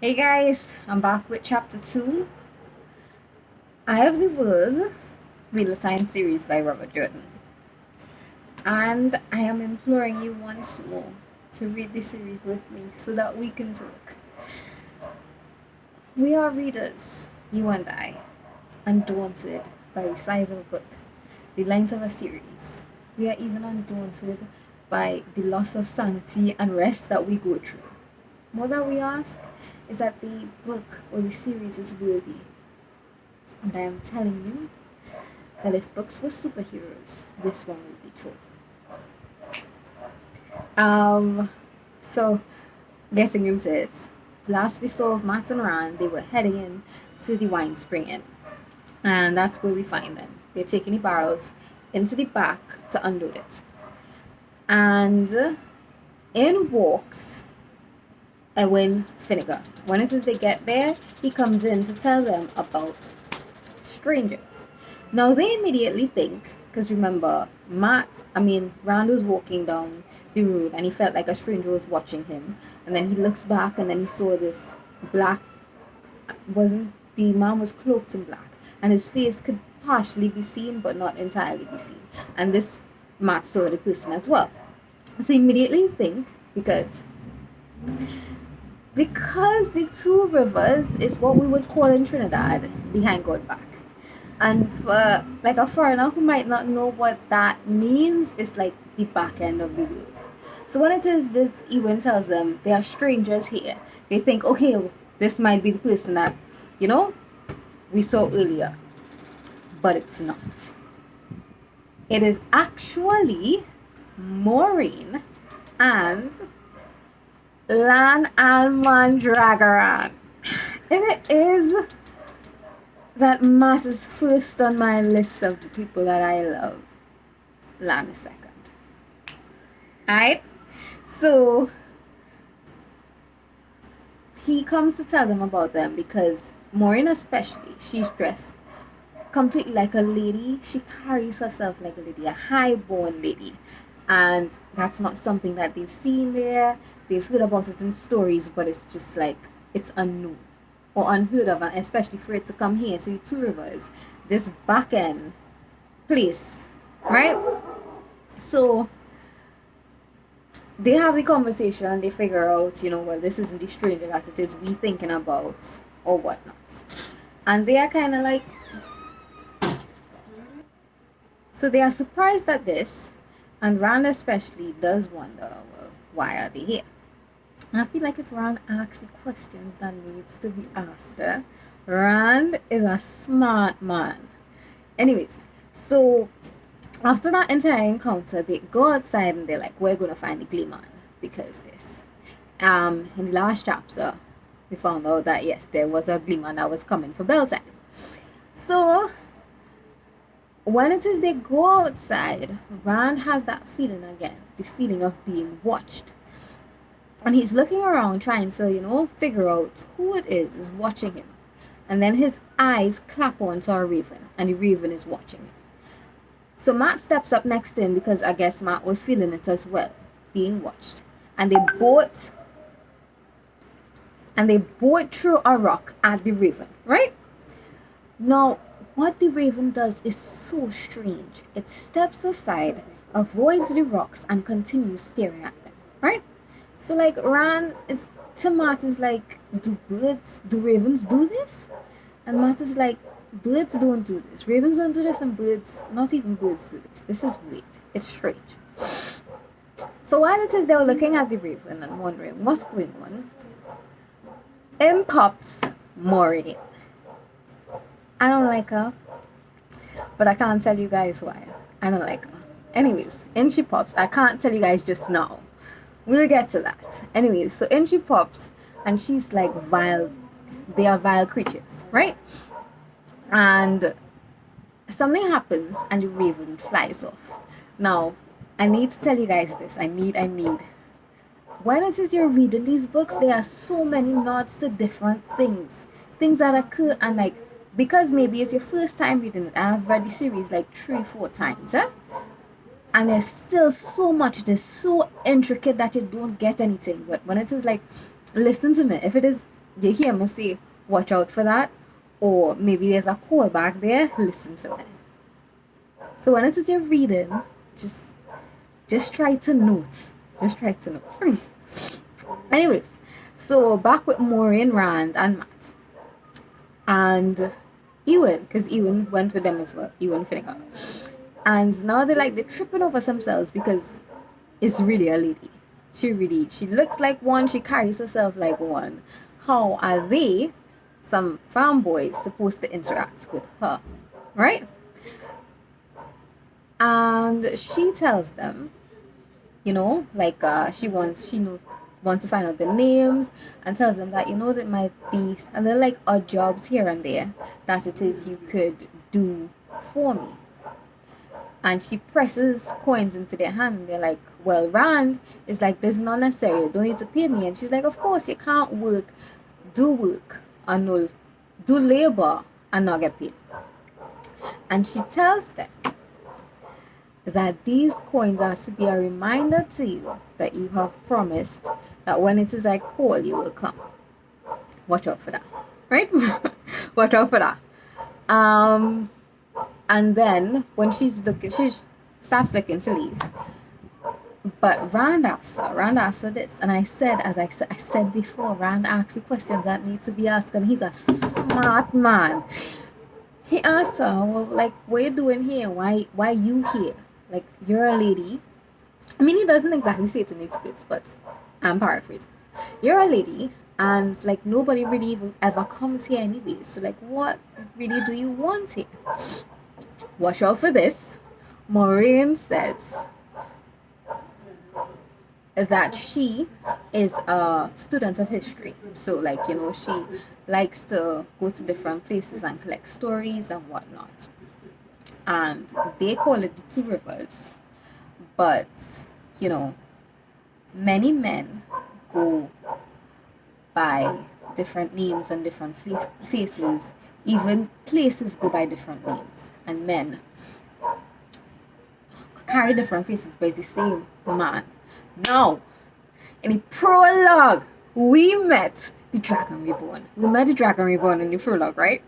Hey guys, I'm back with chapter 2. Eye of the World, Real Science series by Robert Jordan. And I am imploring you once more to read this series with me so that we can talk. We are readers, you and I, undaunted by the size of a book, the length of a series. We are even undaunted by the loss of sanity and rest that we go through. More that we ask is that the book or the series is worthy. And I am telling you that if books were superheroes, this one would be too. So getting into it. Last we saw of Matt and Rand, they were heading in to the wine spring inn. And that's where we find them. They're taking the barrels into the back to unload it. And in walks Edwin Finnegan. When it is they get there, he comes in to tell them about strangers. Now they immediately think, because remember, Rand was walking down the road and he felt like a stranger was watching him. And then he looks back and then he saw this black, the man was cloaked in black. And his face could partially be seen but not entirely be seen. And this Matt saw the person as well. So immediately think, because the two rivers is what we would call in Trinidad behind God back. And for like a foreigner who might not know what that means, it's like the back end of the world. So when it is this Ewan tells them there are strangers here, they think, okay, this might be the person that, we saw earlier. But it's not. It is actually Maureen and Lan Almandragaran. And it is that Matt is first on my list of the people that I love. Lan is second. Alright? So he comes to tell them about them because Maureen especially, she's dressed completely like a lady. She carries herself like a lady, a high-born lady. And that's not something that they've seen there. They've heard about it in stories, but it's just like, it's unknown or unheard of, and especially for it to come here to the Two Rivers, this back end place, right? So they have the conversation, they figure out, well, this isn't the stranger that it is we thinking about or whatnot. And they are kind of like, so they are surprised at this, and Rand especially does wonder, well, why are they here? And I feel like if Rand asks the questions that needs to be asked, Rand is a smart man. Anyways, so after that entire encounter, they go outside and they're like, we're gonna find the Gleeman because this. In the last chapter, we found out that yes, there was a Gleeman that was coming for Beltane. So when it is they go outside, Rand has that feeling again, the feeling of being watched. And he's looking around trying to, figure out who it is watching him. And then his eyes clap onto a raven, and the raven is watching him. So Matt steps up next to him because I guess Matt was feeling it as well, being watched. And they both threw a rock at the raven, right? Now, what the raven does is so strange. It steps aside, avoids the rocks, and continues staring at them, right? So like Rand is to Matt is like, do ravens do this? And Matt is like, birds don't do this. Ravens don't do this, and not even birds do this. This is weird. It's strange. So while it is they were looking at the raven and wondering what's going on, in pops Maureen. I don't like her, but I can't tell you guys why. I don't like her. Anyways, in she pops. I can't tell you guys just now. We'll get to that. Anyways, so in she pops, and she's like vile. They are vile creatures, right? And something happens, and the raven flies off. Now, I need to tell you guys this. I need. When it is you're reading these books, there are so many nods to different things that occur, and like, because maybe it's your first time reading it. I've read the series like 3-4 times, and there's still so much. It is so intricate that you don't get anything. But when it is like, listen to me. If it is You hear me say, watch out for that? Or maybe there's a call back there, listen to it. So when it is you're reading, just try to note. Just try to note. Anyways, so back with Maureen, Rand, and Matt. And Ewan, because Ewan went with them as well. Ewan Finnegan. And now they're tripping over themselves because it's really a lady. She looks like one, she carries herself like one. How are they, some farm boys, supposed to interact with her? Right? And she tells them, wants to find out the names, and tells them that there might be a little like odd jobs here and there that it is you could do for me. And she presses coins into their hand. They're like, well, Rand is like, this is not necessary, you don't need to pay me. And she's like, of course you can't do work and no, do labor and not get paid. And she tells them that these coins are to be a reminder to you that you have promised that when it is I call, you will come. Watch out for that, right? Watch out for that. And then when she starts looking to leave. But Rand asks her this, and I said before, Rand asks the questions that need to be asked, and he's a smart man. He asked her, well, like, what you doing here? Why you here? Like, you're a lady. I mean, he doesn't exactly say it in his words, but I'm paraphrasing. You're a lady, and like nobody really even ever comes here anyway. So like, what really do you want here? Watch out for this. Maureen says that she is a student of history. So like, she likes to go to different places and collect stories and whatnot. And they call it the Two Rivers. But, many men go by different names and different faces. Even places go by different names. And men carry different faces, but it's the same man. Now, in the prologue, we met the Dragon Reborn. We met the Dragon Reborn in the prologue, right?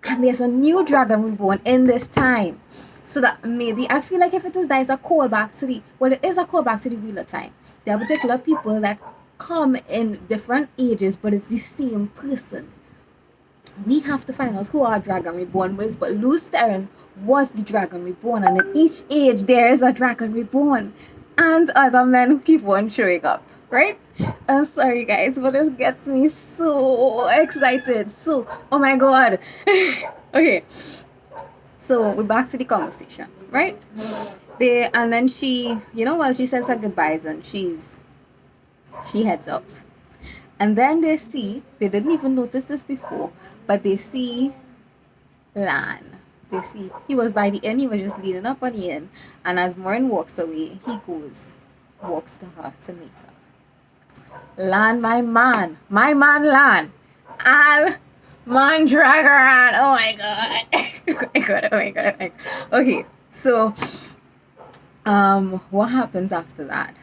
And there's a new Dragon Reborn in this time. So that maybe, I feel like if it is that, it's a callback to it is a callback to the Wheel of Time. There are particular people that come in different ages, but it's the same person. We have to find out who our Dragon Reborn was, but Luz Theron was the Dragon Reborn, and in each age there is a Dragon Reborn. And other men who keep on showing up, right? I'm sorry guys, but this gets me so excited. So, oh my god. Okay. So we're back to the conversation, right? And then she, while she says her goodbyes and she heads up. And then they didn't even notice this before, but they see Lan. They see he was by the inn, he was just leaning up on the inn, and as Maureen walks away, he walks to her to meet her. Lan, my man Lan, Al man Dragon. Oh my god. Oh my god. Okay, so what happens after that?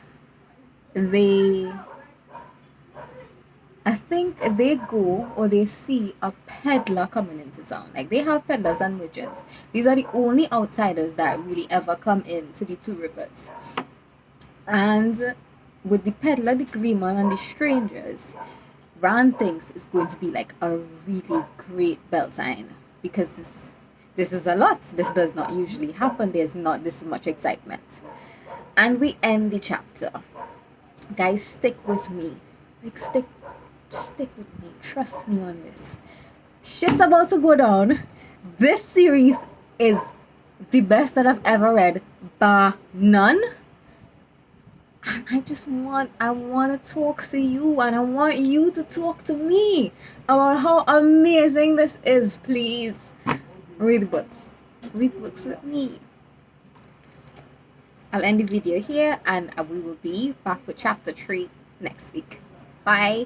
I think they go or they see a peddler coming into town. Like, they have peddlers and merchants. These are the only outsiders that really ever come into the Two Rivers. And with the peddler, the green man, and the strangers, Rand thinks it's going to be like a really great belt sign, because this is a lot. This does not usually happen. There's not this much excitement. And we end the chapter. Guys, stick with me. Stick with me. Trust me on this. Shit's about to go down. This series is the best that I've ever read, bar none. And I want to talk to you, and I want you to talk to me about how amazing this is. Please read books. Read books with me. I'll end the video here, and we will be back with chapter 3 next week. Bye.